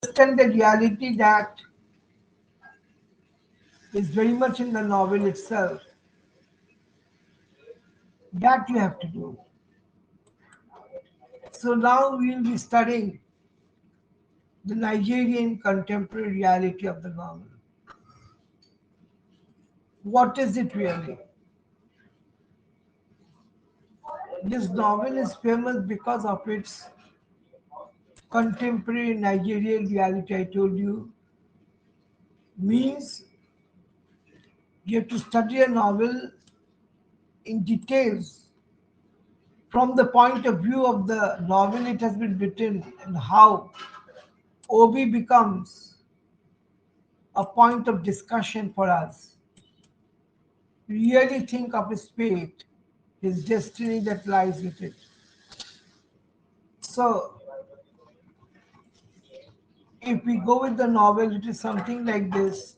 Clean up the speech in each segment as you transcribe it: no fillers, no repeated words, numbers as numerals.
Understand the reality that is very much in the novel itself. That you have to do. So now we will be studying the Nigerian contemporary reality of the novel. What is it really? This novel is famous because of its contemporary Nigerian reality. I told you means you have to study a novel in details from the point of view of the novel it has been written and how Obi becomes a point of discussion for us. Really think of his fate, his destiny that lies with it. So, if we go with the novel, it is something like this.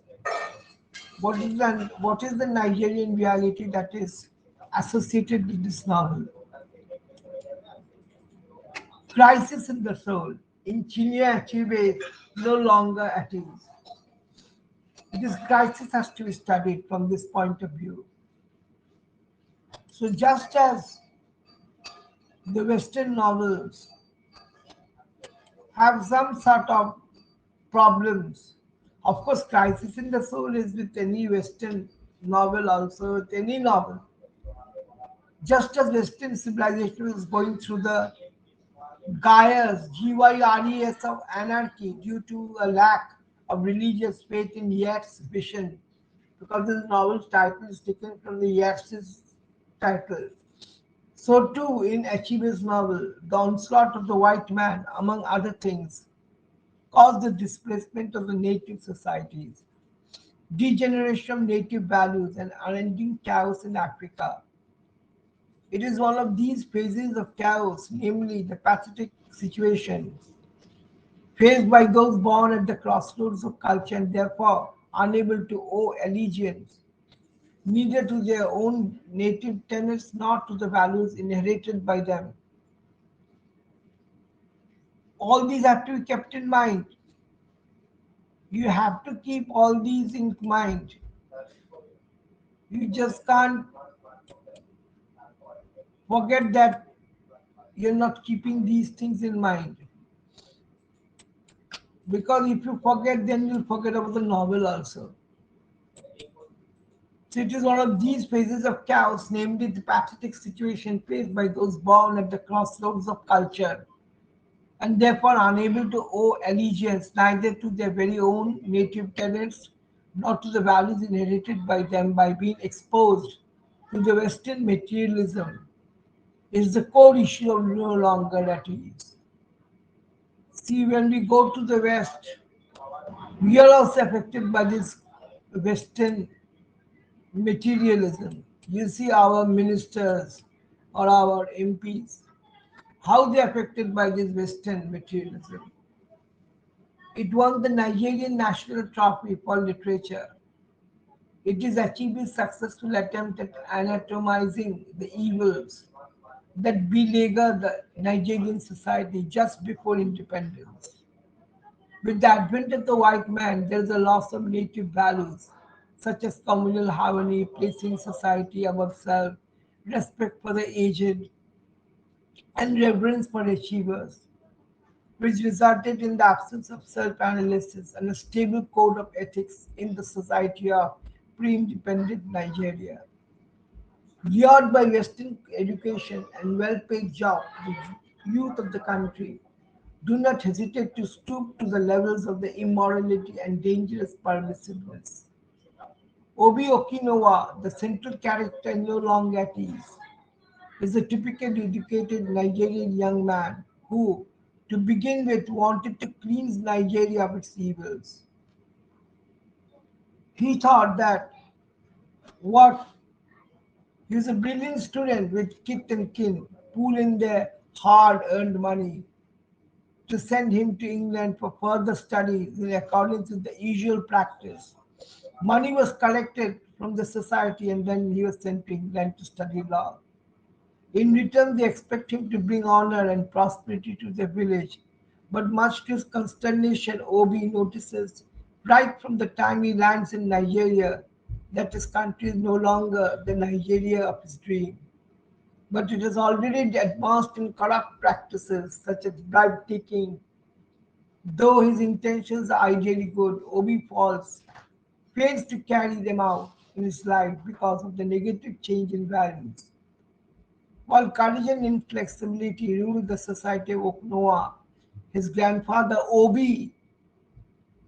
What is the Nigerian reality that is associated with this novel? Crisis in the soul. In Chinua Achebe, no longer at ease. This crisis has to be studied from this point of view. So, just as the Western novels have some sort of problems, of course, crisis in the soul is with any Western novel, also with any novel. Just as Western civilization is going through the gyres of anarchy due to a lack of religious faith in Yeats' vision, because this novel's title is taken from the Yeats' title. So too in Achebe's novel, the onslaught of the white man, among other things, caused the displacement of the native societies, degeneration of native values, and unending chaos in Africa. It is one of these phases of chaos, namely the pathetic situation faced by those born at the crossroads of culture and therefore unable to owe allegiance neither to their own native tenets nor to the values inherited by them. All these have to be kept in mind. You have to keep all these in mind. You just can't forget that you're not keeping these things in mind. Because if you forget, then you'll forget about the novel also. So it is one of these phases of chaos, namely the pathetic situation faced by those born at the crossroads of culture and therefore unable to owe allegiance neither to their very own native tenets nor to the values inherited by them by being exposed to the Western materialism is the core issue of no longer at ease. See, when we go to the West, we are also affected by this Western materialism. You see our ministers or our MPs, how they are affected by this Western materialism. It won the Nigerian National Trophy for Literature. It is achieving successful attempt at anatomizing the evils that beleaguer the Nigerian society just before independence. With the advent of the white man, there is a loss of native values such as communal harmony, placing society above self, respect for the aged, and reverence for achievers, which resulted in the absence of self analysis and a stable code of ethics in the society of pre independent Nigeria. Lured by Western education and well paid jobs, the youth of the country do not hesitate to stoop to the levels of the immorality and dangerous permissiveness. Obi Okinawa, the central character in No Long at Ease, is a typically educated Nigerian young man who, to begin with, wanted to cleanse Nigeria of its evils. He thought that what he was a brilliant student with kit and kin, pool in their hard earned money to send him to England for further studies in accordance with the usual practice. Money was collected from the society and then he was sent to England to study law. In return, they expect him to bring honor and prosperity to the village But much to his consternation, Obi notices right from the time he lands in Nigeria that his country is no longer the Nigeria of his dream, but it has already advanced in corrupt practices such as bribe taking. Though his intentions are ideally good, Obi fails to carry them out in his life because of the negative change in values. While courage and inflexibility ruled the society of Okinawa, his grandfather Obi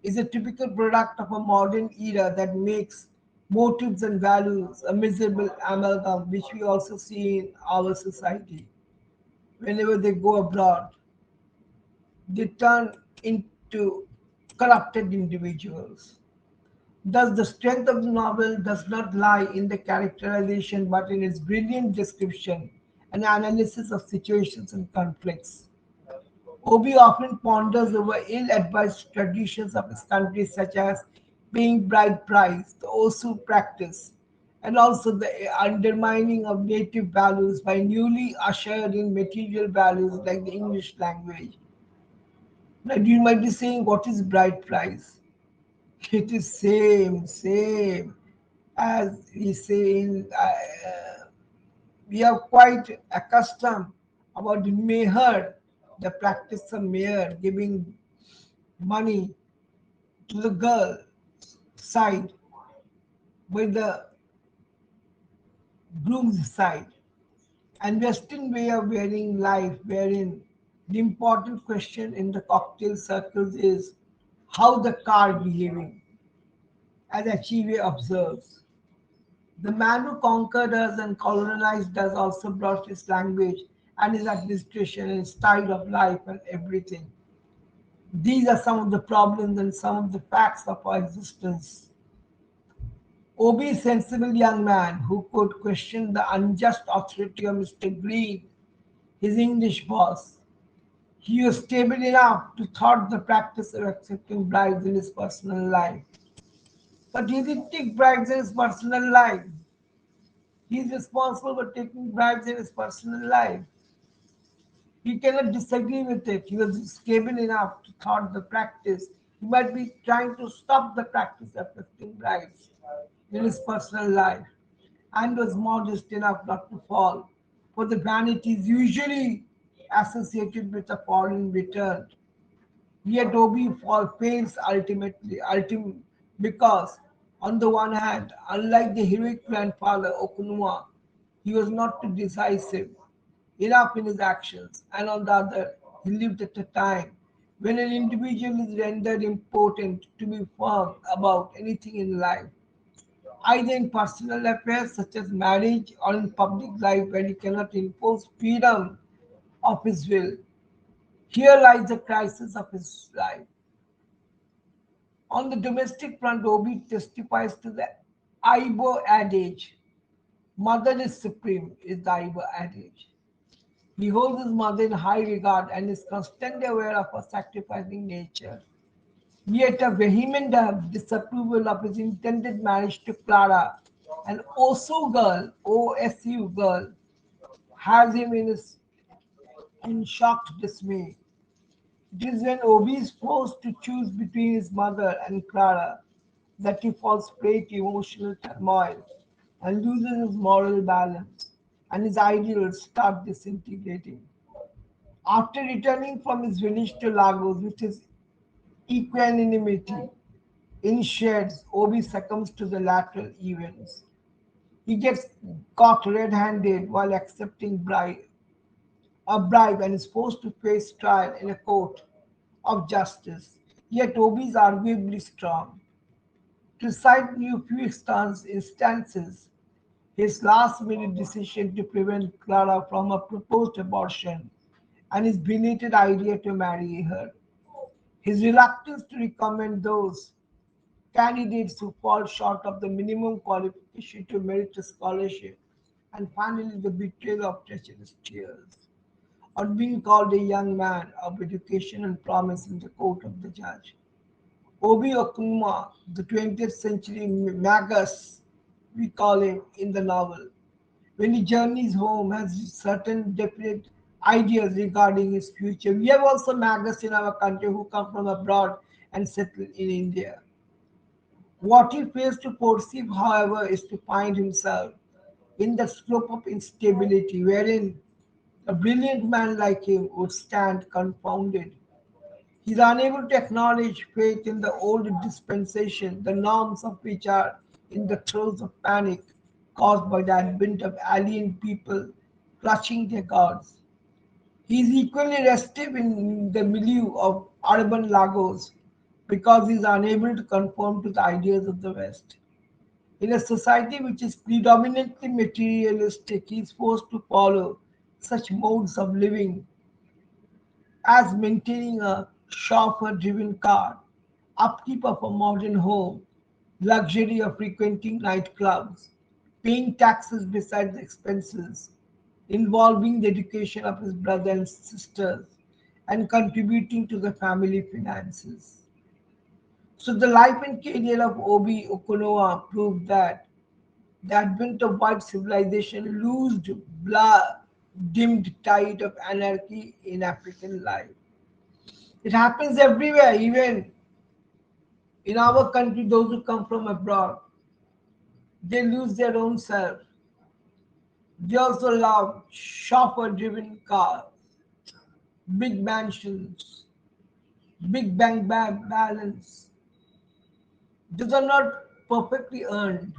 is a typical product of a modern era that makes motives and values a miserable amalgam, which we also see in our society. Whenever they go abroad, they turn into corrupted individuals. Thus, the strength of the novel does not lie in the characterization but in its brilliant description and analysis of situations and conflicts. Obi often ponders over ill advised traditions of his country, such as paying bride price, the Osu practice, and also the undermining of native values by newly ushered in material values like the English language. Now, you might be saying, what is bride price? It is same as we say in. We are quite accustomed about the mayor, the practice of mayor giving money to the girl side with the groom's side. And Western way of wearing life, wherein the important question in the cocktail circles is how the car behaving, as Achieve observes. The man who conquered us and colonized us also brought his language and his administration and his style of life and everything. These are some of the problems and some of the facts of our existence. Obi, a sensible young man who could question the unjust authority of Mr. Green, his English boss. He was stable enough to thwart the practice of accepting bribes in his personal life. But he didn't take bribes in his personal life. He is responsible for taking bribes in his personal life. He cannot disagree with it. He was stable enough to thwart the practice. He might be trying to stop the practice of accepting bribes in his personal life and was modest enough not to fall for the vanities usually associated with a foreign return. Yet Obi fall fails because, on the one hand, unlike the heroic grandfather Okunuma, he was not too decisive enough in his actions, and on the other, he lived at a time when an individual is rendered impotent to be firm about anything in life, either in personal affairs such as marriage or in public life where he cannot impose freedom of his will. Here lies the crisis of his life. On the domestic front, Obi testifies to the Ibo adage, mother is supreme, is the Ibo adage. He holds his mother in high regard and is constantly aware of her sacrificing nature. Yet a vehement disapproval of his intended marriage to Clara, an OSU girl, has him in shocked dismay. It is when Obi is forced to choose between his mother and Clara that he falls prey to emotional turmoil and loses his moral balance, and his ideals start disintegrating. After returning from his village to Lagos with his equanimity in sheds, Obi succumbs to the lateral events. He gets caught red-handed while accepting a bribe and is forced to face trial in a court of justice. Yet Obi is arguably strong. To cite new few instances, his last-minute decision to prevent Clara from a proposed abortion and his belated idea to marry her, his reluctance to recommend those candidates who fall short of the minimum qualification to merit a scholarship, and finally the betrayal of treacherous tears, on being called a young man of education and promise in the court of the judge. Obi Okunma, the 20th century Magus, we call him in the novel, when he journeys home, has certain definite ideas regarding his future. We have also magus in our country who come from abroad and settle in India. What he fails to perceive, however, is to find himself in the slope of instability wherein a brilliant man like him would stand confounded. He is unable to acknowledge faith in the old dispensation, the norms of which are in the throes of panic caused by the advent of alien people clutching their gods. He is equally restive in the milieu of urban Lagos because he is unable to conform to the ideas of the West. In a society which is predominantly materialistic, he is forced to follow such modes of living as maintaining a chauffeur driven car, upkeep of a modern home, luxury of frequenting nightclubs, paying taxes besides expenses, involving the education of his brothers and sisters, and contributing to the family finances. So the life and career of Obi Okonowa proved that the advent of white civilization loosed blood dimmed tide of anarchy in African life. It happens everywhere, even in our country, those who come from abroad, they lose their own self. They also love chauffeur driven cars, big mansions, big bank balance. These are not perfectly earned.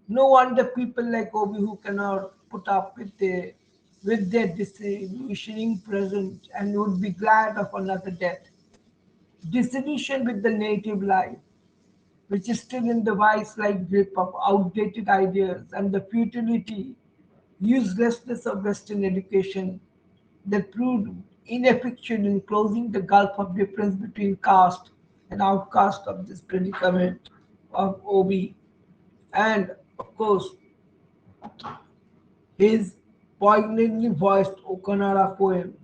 No wonder people like Obi who cannot put up with their disillusioning present and would be glad of another death. Disillusion with the native life, which is still in the vice-like grip of outdated ideas and the futility, uselessness of Western education that proved ineffectual in closing the gulf of difference between caste and outcast of this predicament of Obi. And of course, his poignantly voiced Okanara poem,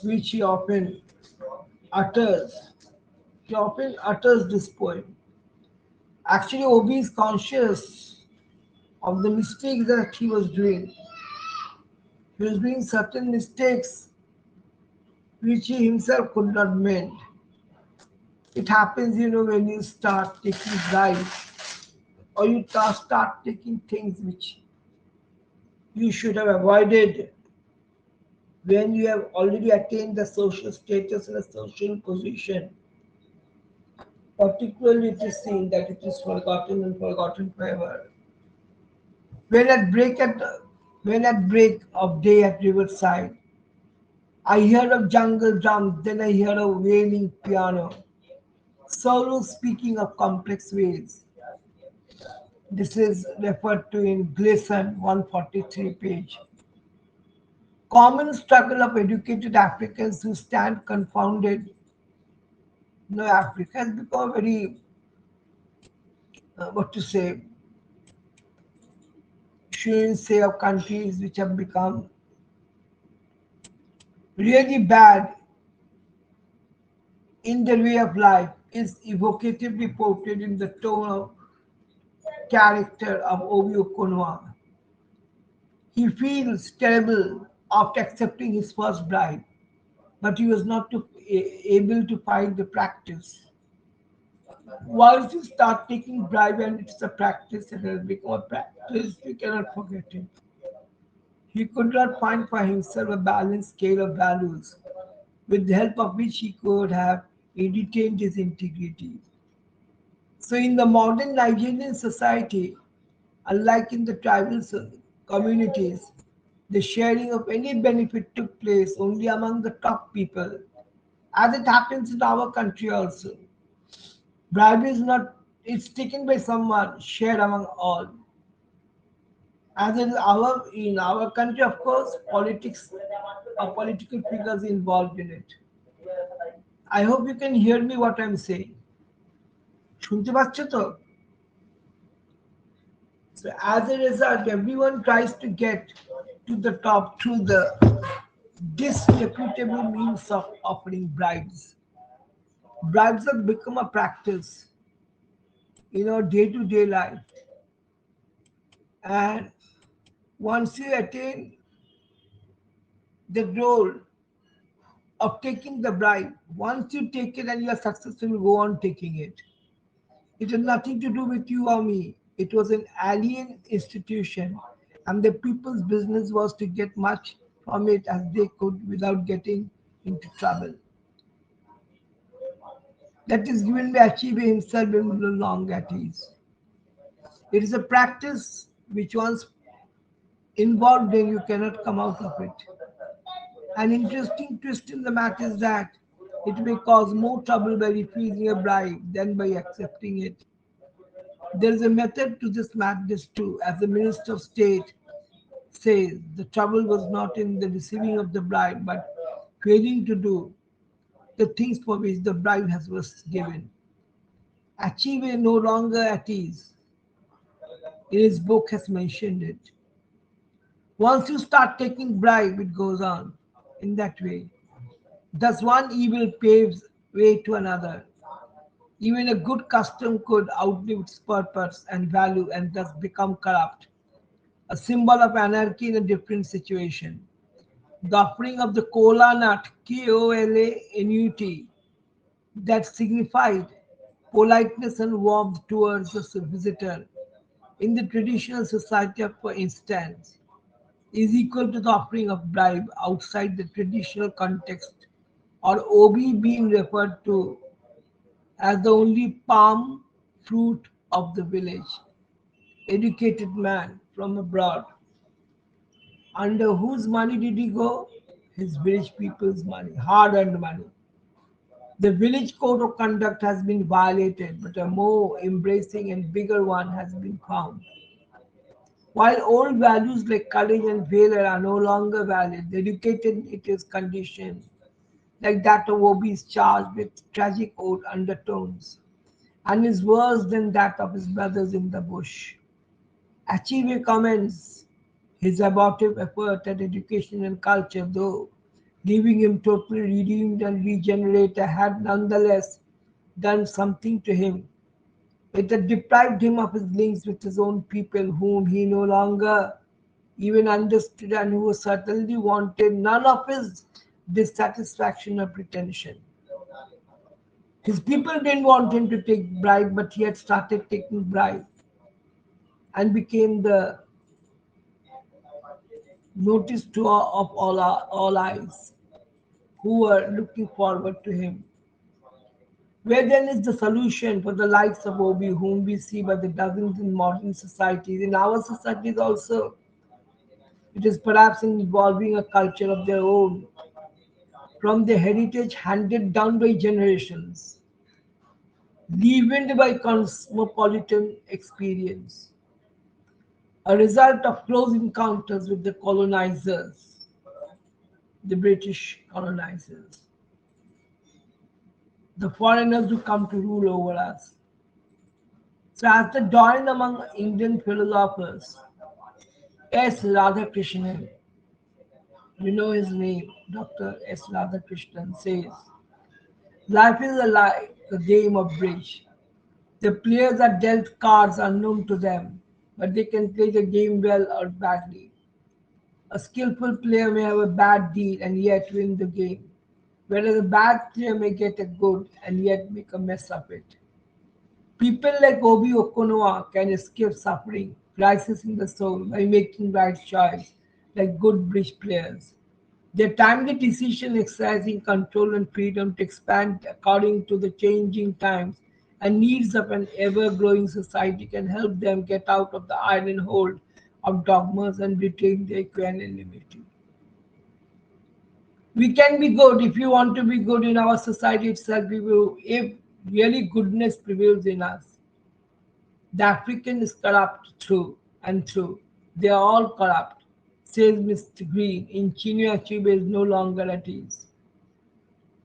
which utters, he often utters this poem. Actually, Obi is conscious of the mistakes that he was doing. He was doing certain mistakes which he himself could not mend. It happens, when you start taking bribes or you start taking things which you should have avoided when you have already attained the social status and a social position. Particularly, it is seen that it is forgotten and forgotten forever. When at break at when at break of day at riverside, I hear of jungle drums, then I hear a wailing piano. Solo speaking of complex ways. This is referred to in Gleason 143 page. Common struggle of educated Africans who stand confounded. Africa has become very, what to say, shouldn't say of countries which have become really bad in their way of life is evocatively portrayed in the tone of character of Obi Okonwa. He feels terrible after accepting his first bribe, but he was not able to find the practice. Once you start taking bribe and it's a practice, it has become a practice, you cannot forget it. He could not find for himself a balanced scale of values, with the help of which he could have retained his integrity. So, in the modern Nigerian society, unlike in the tribal communities, the sharing of any benefit took place only among the top people, as it happens in our country also. Bribe is not, it's taken by someone, shared among all. As in our country, of course, politics or political figures involved in it. I hope you can hear me what I'm saying. শুনতে পাচ্ছ তো? So as a result, everyone tries to get to the top through the disreputable means of offering bribes. Bribes have become a practice in our day-to-day life. And once you attain the role of taking the bribe. Once you take it and you are successful, go on taking it. It had nothing to do with you or me. It was an alien institution, and the people's business was to get much from it as they could without getting into trouble. That is given by Achieve himself when no longer at ease. It is a practice which once involved in you cannot come out of it. An interesting twist in the matter is that it may cause more trouble by refusing a bribe than by accepting it. There is a method to this madness too. As the Minister of State says, the trouble was not in the receiving of the bribe, but failing to do the things for which the bribe was given. Achieve no longer at ease. In his book has mentioned it. Once you start taking bribe, it goes on in that way. Thus one evil paves way to another. Even a good custom could outlive its purpose and value and thus become corrupt, a symbol of anarchy in a different situation. The offering of the kola nut, KOLA NUT, that signified politeness and warmth towards the visitor in the traditional society, for instance, is equal to the offering of bribe outside the traditional context, or obi being referred to as the only palm fruit of the village. Educated man from abroad. Under whose money did he go? His village people's money, hard earned money. The village code of conduct has been violated, but a more embracing and bigger one has been found. While old values like courage and valor are no longer valid, the educated native's condition, like that of Obi, is charged with tragic old undertones and is worse than that of his brothers in the bush. Achieve commends his abortive effort at education and culture, though leaving him totally redeemed and regenerated, had nonetheless done something to him. It had deprived him of his links with his own people, whom he no longer even understood and who certainly wanted none of his dissatisfaction or pretension. His people didn't want him to take bribe, but he had started taking bribe and became the notice to all eyes who were looking forward to him. Where then is the solution for the likes of Obi, whom we see by the dozens in modern societies? In our societies also, it is perhaps in evolving a culture of their own from the heritage handed down by generations, leavened by cosmopolitan experience, a result of close encounters with the colonizers, the British colonizers, the foreigners who come to rule over us. So, as the dawn among Indian philosophers, S. Radhakrishnan, you know his name, Dr. S. Radhakrishnan says, life is like a game of bridge. The players are dealt cards unknown to them, but they can play the game well or badly. A skillful player may have a bad deal and yet win the game, whereas a bad player may get a good and yet make a mess of it. People like Obi Okonoa can escape suffering, crisis in the soul by making right choice, like good bridge players. Their timely decision exercising control and freedom to expand according to the changing times and needs of an ever-growing society can help them get out of the iron hold of dogmas and retain their equanimity. We can be good if you want to be good in our society itself. We will, if really goodness prevails in us. The African is corrupt through and through. They are all corrupt, says Mr. Green. In Chinua Achebe is no longer at ease.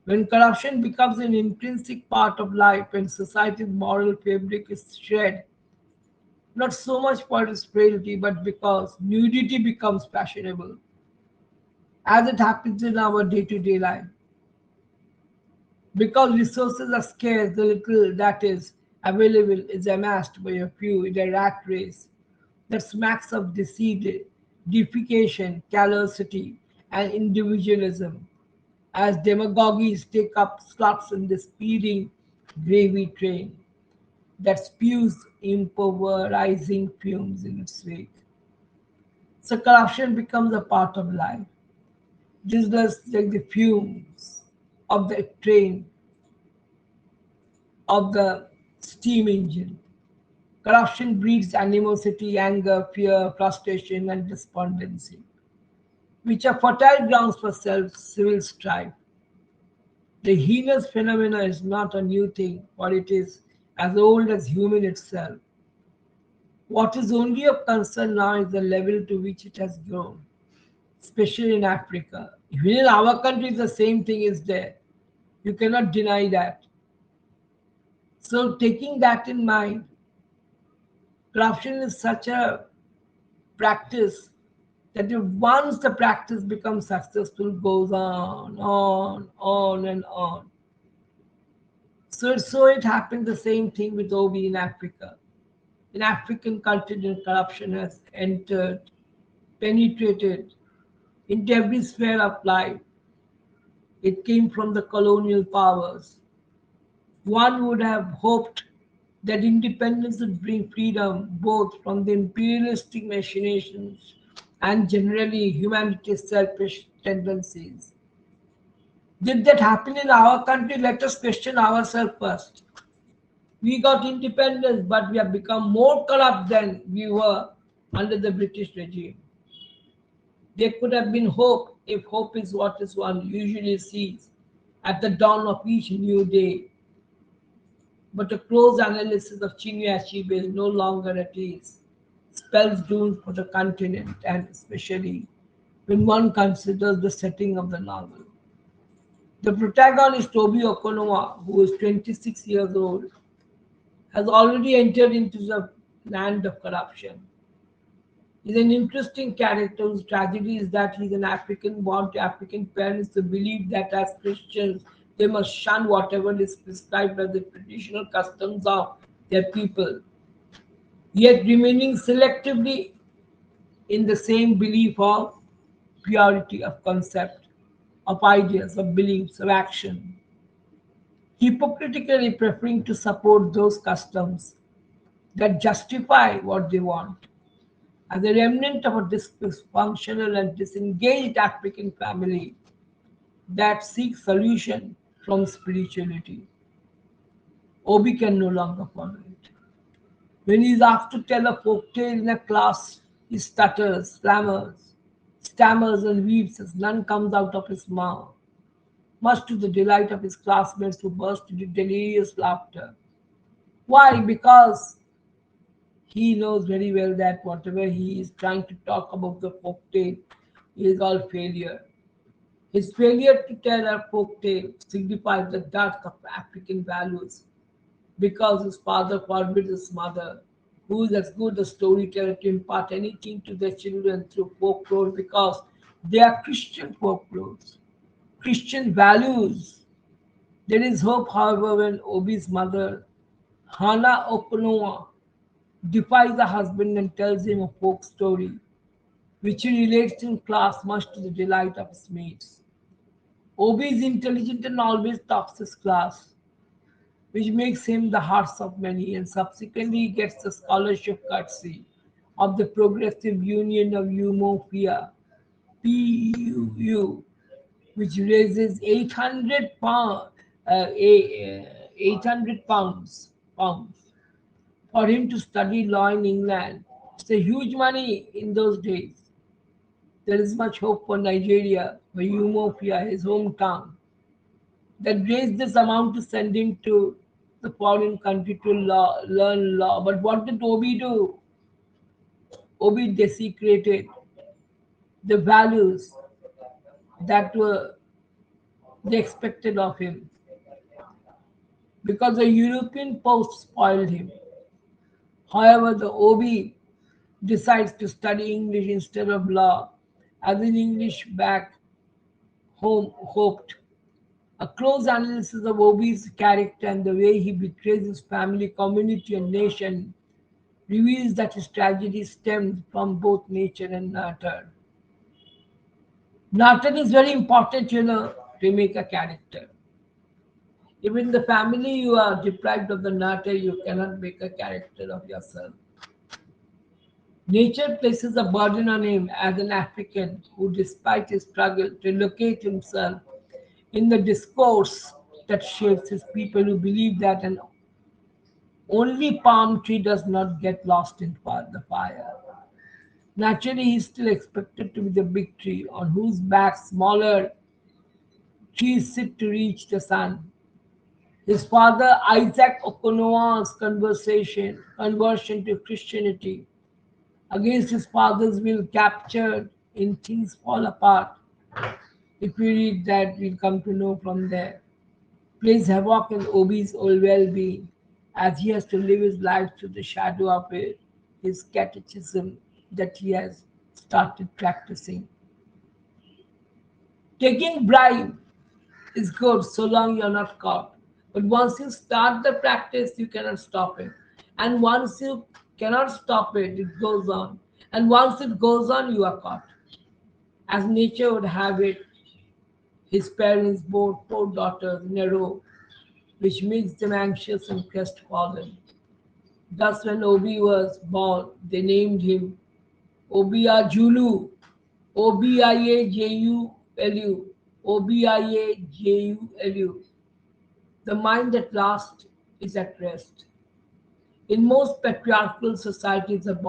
When corruption becomes an intrinsic part of life and society's moral fabric is shred, not so much for its frailty, but because nudity becomes fashionable, as it happens in our day-to-day life. Because resources are scarce, the little that is available is amassed by a few in a rat race that smacks of deceit, defecation, callosity, and individualism as demagogues take up slots in the speeding gravy train that spews impoverizing fumes in its wake. So corruption becomes a part of life, just like the fumes of the train, of the steam engine. Corruption breeds animosity, anger, fear, frustration, and despondency, which are fertile grounds for civil strife. The heinous phenomena is not a new thing, for it is as old as human itself. What is only of concern now is the level to which it has grown, especially in Africa. Even in our country, the same thing is there. You cannot deny that. So, taking that in mind, corruption is such a practice that if once the practice becomes successful, goes on and on. So it happened the same thing with Obi in Africa. In African continent, corruption has entered, penetrated into every sphere of life. It came from the colonial powers. One would have hoped that independence would bring freedom both from the imperialistic machinations and generally humanity's selfish tendencies. Did that happen in our country? Let us question ourselves first. We got independence, but we have become more corrupt than we were under the British regime. There could have been hope if hope is what is one usually sees at the dawn of each new day. But a close analysis of Chinua Achebe is no longer at ease. Spells doom for the continent, and especially when one considers the setting of the novel. The protagonist, Toby Okonowa, who is 26 years old, has already entered into the land of corruption. He's an interesting character whose tragedy is that he's an African born to African parents who believe that as Christians they must shun whatever is prescribed by the traditional customs of their people, yet remaining selectively in the same belief of purity of concept, of ideas, of beliefs, of action, hypocritically preferring to support those customs that justify what they want. As a remnant of a dysfunctional and disengaged African family that seeks solution from spirituality, Obi can no longer follow it. When he is asked to tell a folk tale in a class, he stutters, stammers and weeps as none comes out of his mouth, much to the delight of his classmates who burst into delirious laughter. Why? Because he knows very well that whatever he is trying to talk about the folk tale is all failure. His failure to tell a folk tale signifies the death of African values because his father forbids his mother, who is as good a storyteller, to impart anything to their children through folklore because they are Christian folklores, Christian values. There is hope, however, when Obi's mother, Hana Okonoa, defies the husband and tells him a folk story, which he relates in class much to the delight of his mates. Obi is intelligent and always tops his class, which makes him the hearts of many, and subsequently he gets the scholarship courtesy of the Progressive Union of Umofia, PUU, which raises 800 pounds for him to study law in England. It's a huge money in those days. There is much hope for Nigeria, for Umofia, his hometown, that raised this amount to send him to the foreign country to learn law. But what did Obi do? Obi desecrated the values that were they expected of him because the European post spoiled him. However, the Obi decides to study English instead of law, as in English back home hoped. A close analysis of Obi's character and the way he betrays his family, community, and nation reveals that his tragedy stemmed from both nature and matter. Nurture is very important, to make a character. If in the family you are deprived of the nurture, you cannot make a character of yourself. Nature places a burden on him as an African who, despite his struggle to locate himself in the discourse that shapes his people, who believe that an only palm tree does not get lost in the fire. Naturally, he is still expected to be the big tree on whose back smaller trees sit to reach the sun. His father Isaac Okonowa's conversion to Christianity against his father's will, captured in Things Fall Apart. If we read that, we'll come to know from there. Plays havoc in Obi's old well-being as he has to live his life through the shadow of his catechism that he has started practicing. Taking bribe is good so long you're not caught. But once you start the practice, you cannot stop it. And once you cannot stop it, it goes on. And once it goes on, you are caught. As nature would have it, his parents bore four daughters in a row, which makes them anxious and crestfallen. Thus, when Obi was born, they named him Obiajulu, Obiajulu, Obiajulu. The mind at last is at rest. In most patriarchal societies, a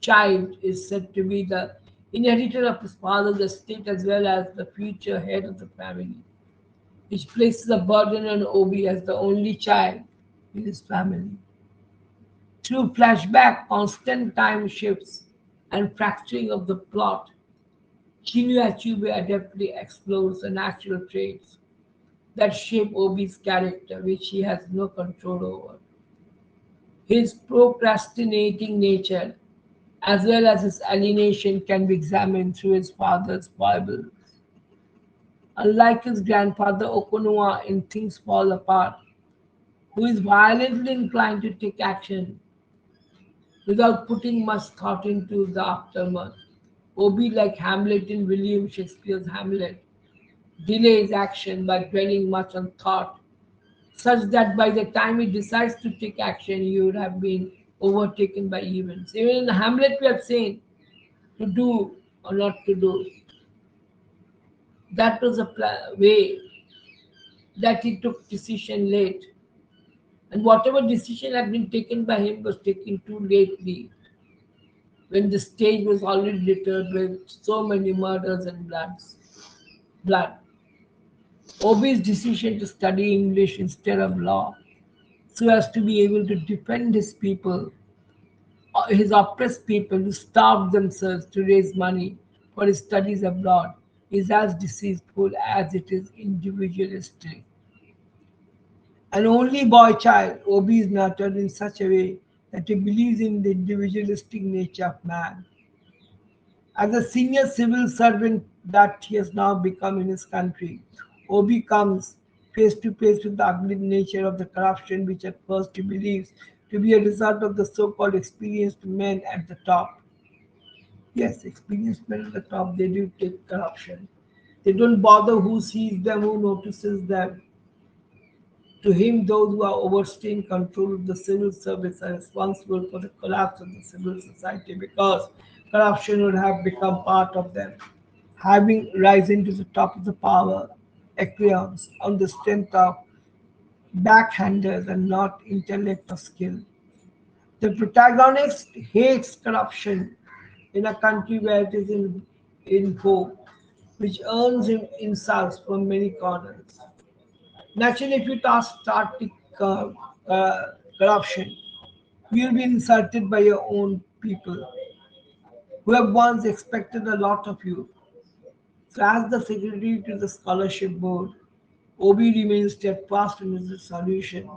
child is said to be the inheritor of his father's estate as well as the future head of the family, which places a burden on Obi as the only child in his family. Through flashback, constant time shifts, and fracturing of the plot, Chinua Achebe adeptly explores the natural traits that shape Obi's character, which he has no control over. His procrastinating nature, as well as his alienation, can be examined through his father's foibles. Unlike his grandfather Okonoa in Things Fall Apart, who is violently inclined to take action without putting much thought into the aftermath, Obi, like Hamlet in William Shakespeare's Hamlet, delays action by dwelling much on thought, such that by the time he decides to take action, he would have been overtaken by events. Even in Hamlet, we have seen to do or not to do. That was a way that he took decision late, and whatever decision had been taken by him was taken too lately, when the stage was already littered with so many murders and blood. Obi's decision to study English instead of law, so as to be able to defend his people, his oppressed people who starved themselves to raise money for his studies abroad, is as deceitful as it is individualistic. An only boy child, Obi is nurtured in such a way that he believes in the individualistic nature of man. As a senior civil servant that he has now become in his country, Obi comes face to face with the ugly nature of the corruption which at first he believes to be a result of the so-called experienced men at the top. Yes, experienced men at the top, they do take corruption. They don't bother who sees them, who notices them. To him, those who are overstaying control of the civil service are responsible for the collapse of the civil society because corruption would have become part of them, having risen to the top of the power equions on the strength of backhanders and not intellect or skill. The protagonist hates corruption in a country where it is in vogue, which earns him insults from many corners. Naturally, if you start the corruption, you will be insulted by your own people who have once expected a lot of you. So, as the secretary to the scholarship board, Obi remains steadfast in his resolution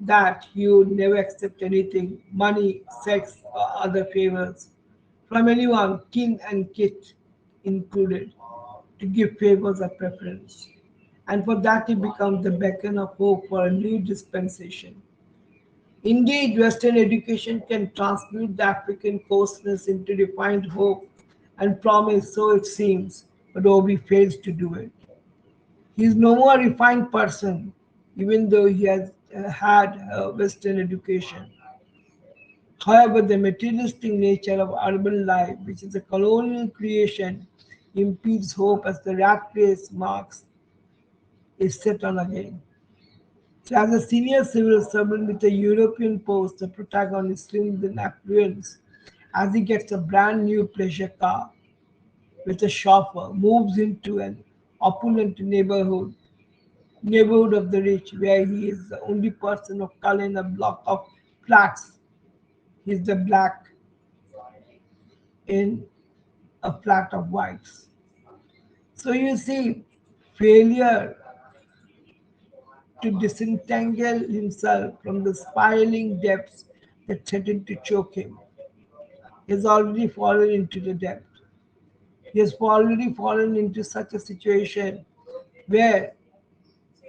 that he would never accept anything, money, sex, or other favors from anyone, kin and kith included, to give favors of preference. And for that he becomes the beacon of hope for a new dispensation. Indeed, Western education can transmute the African coarseness into refined hope and promise, so it seems, but Obi fails to do it. He is no more a refined person, even though he has had a Western education. However, the materialistic nature of urban life, which is a colonial creation, impedes hope as the rat race Marx is set on again. So, as a senior civil servant with a European post, the protagonist swims in affluence as he gets a brand new pleasure car with a chauffeur, moves into an opulent neighborhood of the rich, where he is the only person of color in a block of flats. He's the black in a flat of whites. So you see, failure to disentangle himself from the spiraling depths that threatened to choke him. He has already fallen into the depth. He has already fallen into such a situation where,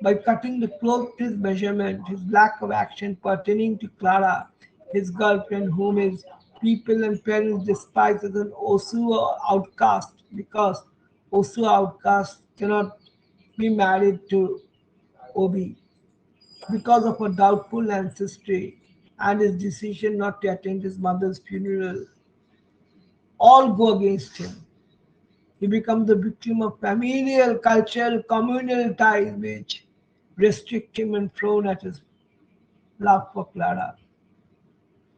by cutting the cloak to his measurement, his lack of action pertaining to Clara, his girlfriend, whom his people and parents despise as an Osua outcast, because Osua outcast cannot be married to Obi because of a doubtful ancestry and his decision not to attend his mother's funeral, all go against him. He becomes the victim of familial, cultural, communal ties which restrict him and frown at his love for Clara.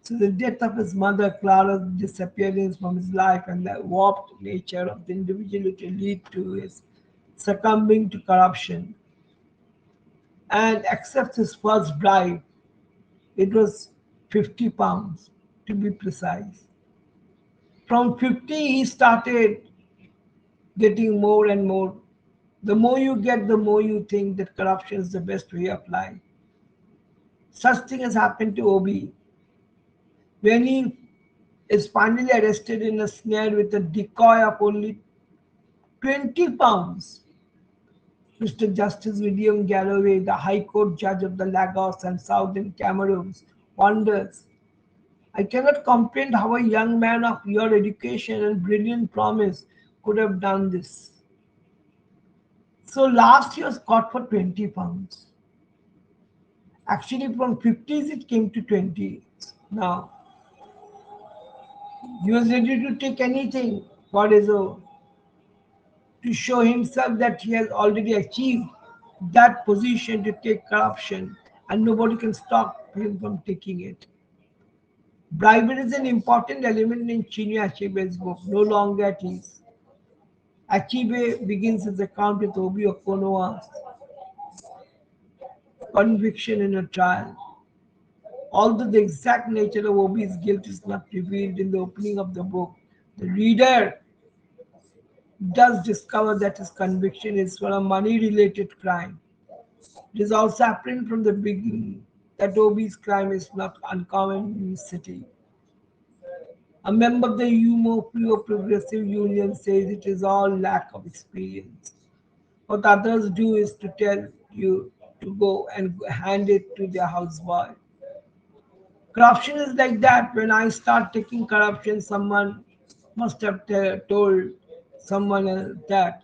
So the death of his mother, Clara's disappearance from his life, and the warped nature of the individuality lead to his succumbing to corruption and accepts his first bribe. It was £50 to be precise. From 50, he started getting more and more. The more you get, the more you think that corruption is the best way of life. Such thing has happened to Obi when he is finally arrested in a snare with a decoy of only £20. Mr. Justice William Galloway, the High Court judge of the Lagos and Southern Cameroons, wonders, I cannot comprehend how a young man of your education and brilliant promise could have done this. So last he was caught for £20. Actually, from 50s it came to 20. Now, he was ready to take anything for his own, to show himself that he has already achieved that position to take corruption and nobody can stop him from taking it. Bribery is an important element in Chinua Achebe's book, No Longer at Ease. Achebe begins his account with Obi Okonowa's conviction in a trial. Although the exact nature of Obi's guilt is not revealed in the opening of the book, the reader does discover that his conviction is for a money related crime. It is also apparent from the beginning that Obi's crime is not uncommon in his city. A member of the UMO Progressive Union says it is all lack of experience. What others do is to tell you to go and hand it to their houseboy. Corruption is like that. When I start taking corruption, someone must have told someone else that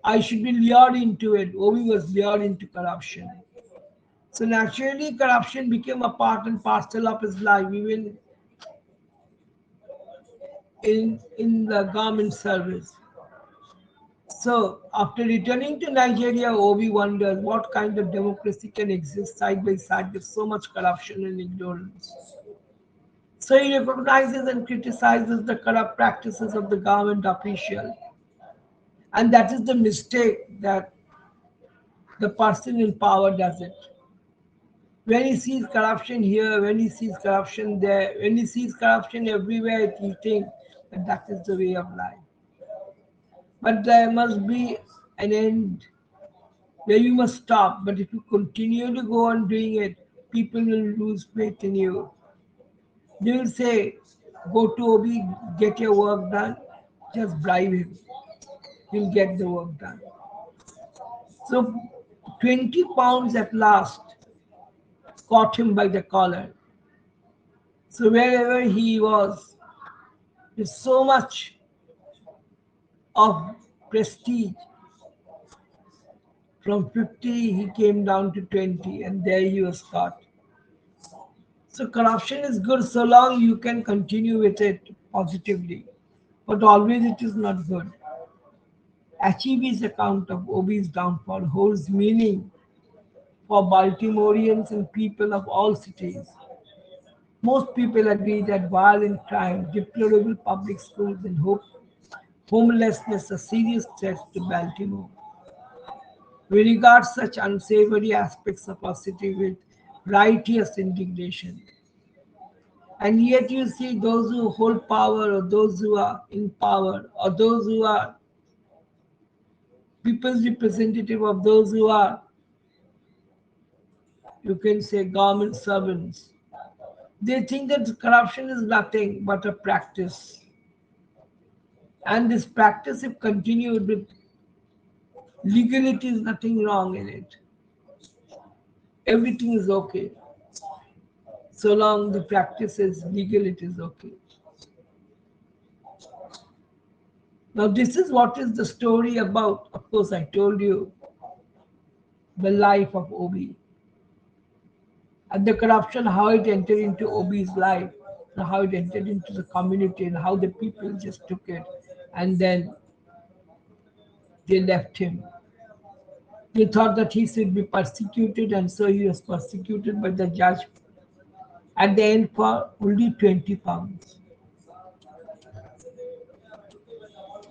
I should be lured into it. Obi was lured into corruption. So naturally, corruption became a part and parcel of his life, even in the government service. So after returning to Nigeria, Obi wonders what kind of democracy can exist side by side with so much corruption and ignorance. So he recognizes and criticizes the corrupt practices of the government official. And that is the mistake that the person in power does it. When he sees corruption here, when he sees corruption there, when he sees corruption everywhere, he thinks that that is the way of life. But there must be an end where you must stop. But if you continue to go on doing it, people will lose faith in you. They will say, go to Obi, get your work done, just bribe him. He'll get the work done. So £20 at last caught him by the collar. So wherever he was, with so much of prestige. From 50, he came down to 20, and there he was caught. So corruption is good so long you can continue with it positively, but always it is not good. Achieve's account of Obi's downfall holds meaning for Baltimoreans and people of all cities. Most people agree that violent crime, deplorable public schools, and homelessness are serious threats to Baltimore. We regard such unsavory aspects of our city with righteous indignation. And yet you see those who hold power, or those who are in power, or those who are people's representative of those who are, you can say, government servants. They think that corruption is nothing but a practice. And this practice, if continued with legality, is nothing wrong in it. Everything is okay. So long the practice is legal, it is okay. Now, this is what is the story about. Of course, I told you the life of Obi and the corruption, how it entered into Obi's life, and how it entered into the community, and how the people just took it and then they left him. They thought that he should be persecuted, and so he was persecuted by the judge at the end for only 20 pounds.